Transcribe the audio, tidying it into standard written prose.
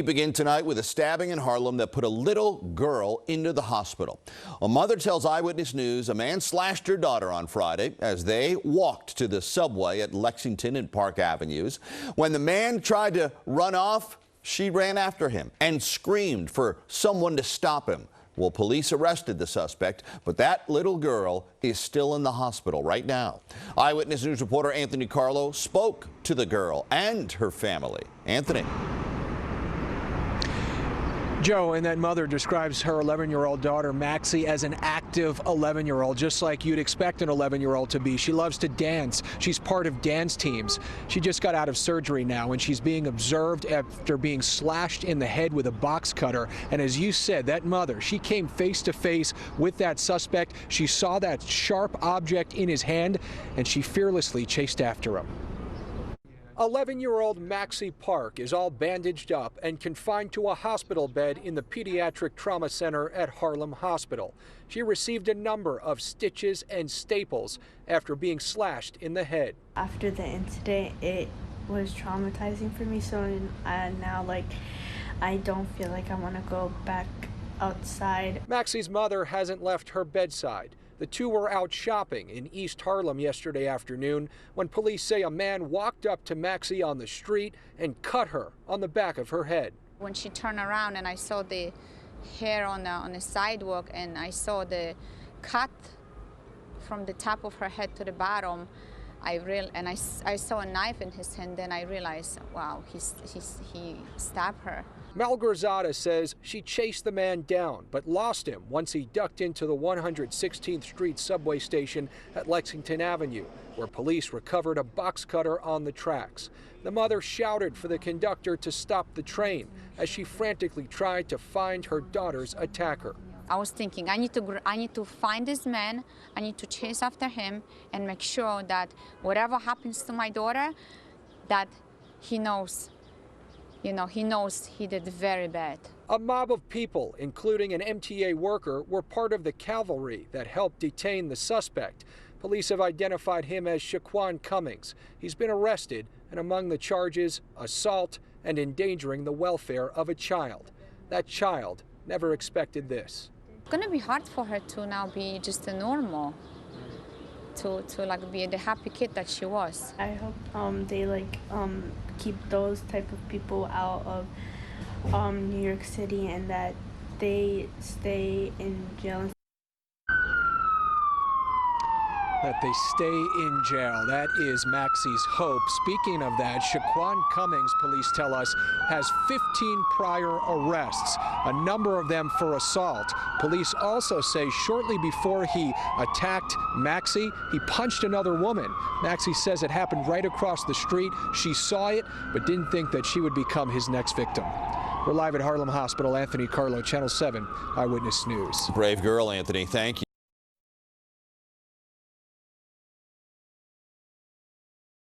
We begin tonight with a stabbing in Harlem that put a little girl into the hospital. A mother tells Eyewitness News a man slashed her daughter on Friday as they walked to the subway at Lexington and Park Avenues. When the man tried to run off, she ran after him and screamed for someone to stop him. Well, police arrested the suspect, but that little girl is still in the hospital right now. Eyewitness News reporter Anthony Carlo spoke to the girl and her family. Anthony. Joe, and that mother describes her 11-year-old daughter, Maxie, as an active 11-year-old, just like you'd expect an 11-year-old to be. She loves to dance. She's part of dance teams. She just got out of surgery now, and she's being observed after being slashed in the head with a box cutter. And as you said, that mother, she came face to face with that suspect. She saw that sharp object in his hand, and she fearlessly chased after him. 11-year-old Maxie Park is all bandaged up and confined to a hospital bed in the Pediatric Trauma Center at Harlem Hospital. She received a number of stitches and staples after being slashed in the head. After the incident, it was traumatizing for me, so now I don't feel like I want to go back outside. Maxie's mother hasn't left her bedside. The two were out shopping in East Harlem yesterday afternoon when police say a man walked up to Maxie on the street and cut her on the back of her head. When she turned around and I saw the hair on the sidewalk and I saw the cut from the top of her head to the bottom, I saw a knife in his hand. Then I realized, wow, he stabbed her. Malgorzata says she chased the man down but lost him once he ducked into the 116th Street subway station at Lexington Avenue, where police recovered a box cutter on the tracks. The mother shouted for the conductor to stop the train as she frantically tried to find her daughter's attacker. I was thinking, I need to find this man, I need to chase after him and make sure that whatever happens to my daughter, that he knows. He knows he did very bad. A mob of people, including an MTA worker, were part of the cavalry that helped detain the suspect. Police have identified him as Shaquan Cummings. He's been arrested, and among the charges, assault and endangering the welfare of a child. That child never expected this. It's gonna be hard for her to now be just a normal, to be the happy kid that she was. I hope they keep those type of people out of New York City and that they stay in jail. That they stay in jail. That is Maxie's hope. Speaking of that, Shaquan Cummings, police tell us, has 15 prior arrests, a number of them for assault. Police also say shortly before he attacked Maxie, he punched another woman. Maxie says it happened right across the street. She saw it, but didn't think that she would become his next victim. We're live at Harlem Hospital. Anthony Carlo, Channel 7 Eyewitness News. Brave girl, Anthony. Thank you.